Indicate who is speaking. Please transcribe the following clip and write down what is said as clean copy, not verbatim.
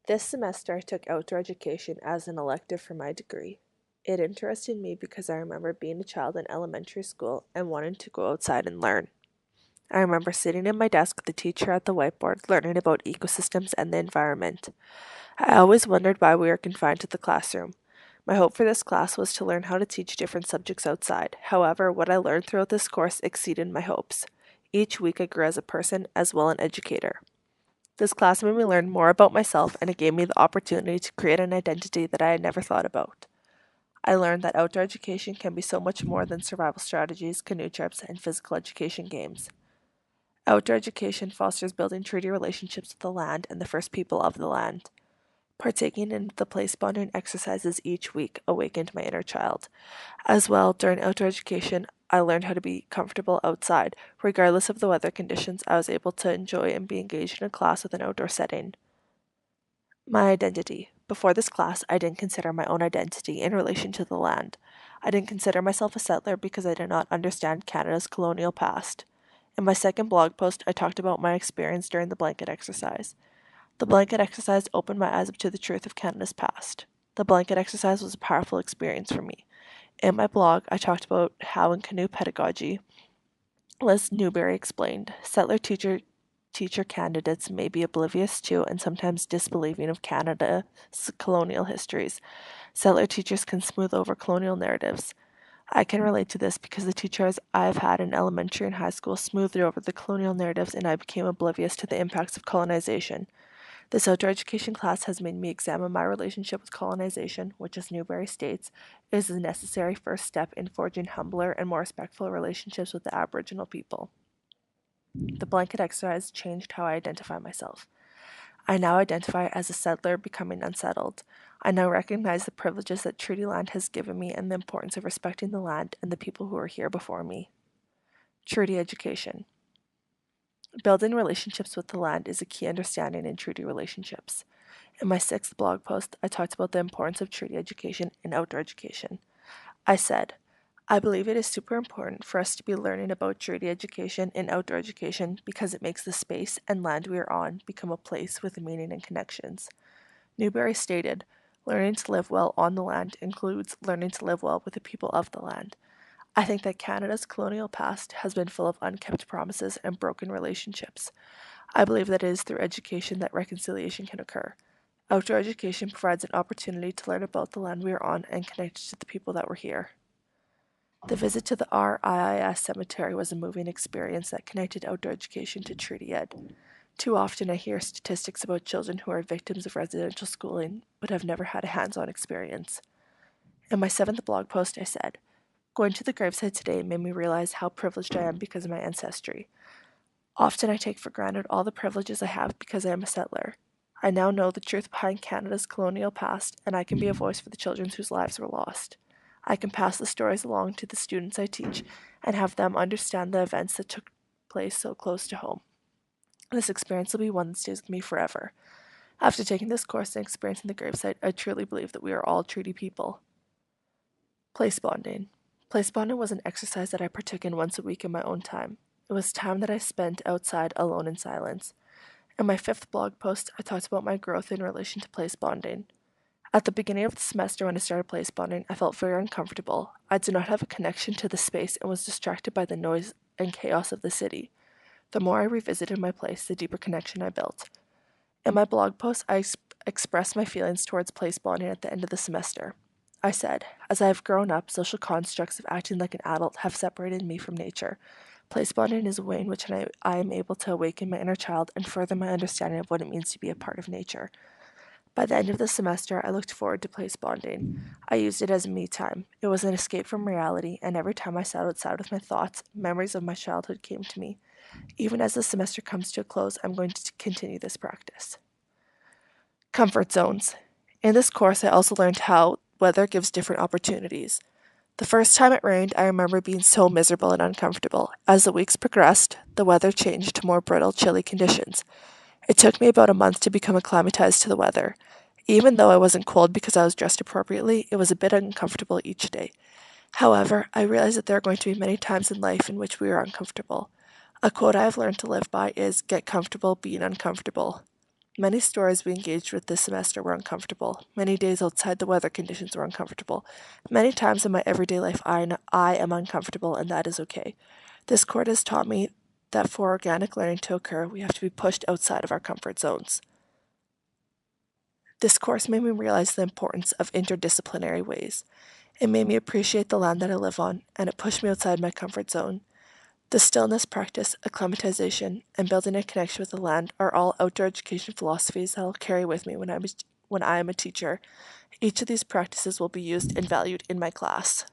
Speaker 1: This semester I took outdoor education as an elective for my degree. It interested me because I remember being a child in elementary school and wanting to go outside and learn. I remember sitting at my desk with the teacher at the whiteboard learning about ecosystems and the environment. I always wondered why we were confined to the classroom. My hope for this class was to learn how to teach different subjects outside. However, what I learned throughout this course exceeded my hopes. Each week I grew as a person as well as an educator. This class made me learn more about myself and it gave me the opportunity to create an identity that I had never thought about. I learned that outdoor education can be so much more than survival strategies, canoe trips, and physical education games. Outdoor education fosters building treaty relationships with the land and the first people of the land. Partaking in the place bonding exercises each week awakened my inner child. As well, during outdoor education, I learned how to be comfortable outside. Regardless of the weather conditions, I was able to enjoy and be engaged in a class with an outdoor setting. My identity. Before this class, I didn't consider my own identity in relation to the land. I didn't consider myself a settler because I did not understand Canada's colonial past. In my second blog post, I talked about my experience during the blanket exercise. The blanket exercise opened my eyes up to the truth of Canada's past. The blanket exercise was a powerful experience for me. In my blog, I talked about how in canoe pedagogy, Liz Newberry explained, settler teacher candidates may be oblivious to and sometimes disbelieving of Canada's colonial histories. Settler teachers can smooth over colonial narratives. I can relate to this because the teachers I've had in elementary and high school smoothed over the colonial narratives and I became oblivious to the impacts of colonization. This outdoor education class has made me examine my relationship with colonization, which, as Newberry states, is the necessary first step in forging humbler and more respectful relationships with the Aboriginal people. The blanket exercise changed how I identify myself. I now identify as a settler becoming unsettled. I now recognize the privileges that treaty land has given me and the importance of respecting the land and the people who are here before me. Treaty education. Building relationships with the land is a key understanding in treaty relationships. In my sixth blog post, I talked about the importance of treaty education and outdoor education. I said, I believe it is super important for us to be learning about treaty education and outdoor education because it makes the space and land we are on become a place with meaning and connections. Newberry stated, learning to live well on the land includes learning to live well with the people of the land. I think that Canada's colonial past has been full of unkept promises and broken relationships. I believe that it is through education that reconciliation can occur. Outdoor education provides an opportunity to learn about the land we are on and connect to the people that were here. The visit to the RIIS cemetery was a moving experience that connected outdoor education to treaty ed. Too often I hear statistics about children who are victims of residential schooling but have never had a hands-on experience. In my seventh blog post, I said, going to the gravesite today made me realize how privileged I am because of my ancestry. Often I take for granted all the privileges I have because I am a settler. I now know the truth behind Canada's colonial past, and I can be a voice for the children whose lives were lost. I can pass the stories along to the students I teach and have them understand the events that took place so close to home. This experience will be one that stays with me forever. After taking this course and experiencing the gravesite, I truly believe that we are all treaty people. Place bonding. Place bonding was an exercise that I partook in once a week in my own time. It was time that I spent outside alone in silence. In my fifth blog post, I talked about my growth in relation to place bonding. At the beginning of the semester when I started place bonding, I felt very uncomfortable. I did not have a connection to the space and was distracted by the noise and chaos of the city. The more I revisited my place, the deeper connection I built. In my blog post, I expressed my feelings towards place bonding at the end of the semester. I said, as I have grown up, social constructs of acting like an adult have separated me from nature. Place bonding is a way in which I am able to awaken my inner child and further my understanding of what it means to be a part of nature. By the end of the semester, I looked forward to place bonding. I used it as me time. It was an escape from reality, and every time I sat outside with my thoughts, memories of my childhood came to me. Even as the semester comes to a close, I'm going to continue this practice. Comfort zones. In this course, I also learned how weather gives different opportunities. The first time it rained, I remember being so miserable and uncomfortable. As the weeks progressed, the weather changed to more brittle, chilly conditions. It took me about a month to become acclimatized to the weather. Even though I wasn't cold because I was dressed appropriately, it was a bit uncomfortable each day. However, I realized that there are going to be many times in life in which we are uncomfortable. A quote I have learned to live by is, get comfortable being uncomfortable. Many stories we engaged with this semester were uncomfortable. Many days outside the weather conditions were uncomfortable. Many times in my everyday life, I am uncomfortable, and that is okay. This course has taught me that for organic learning to occur, we have to be pushed outside of our comfort zones. This course made me realize the importance of interdisciplinary ways. It made me appreciate the land that I live on, and it pushed me outside my comfort zone. The stillness practice, acclimatization, and building a connection with the land are all outdoor education philosophies that I'll carry with me when I am a teacher. Each of these practices will be used and valued in my class.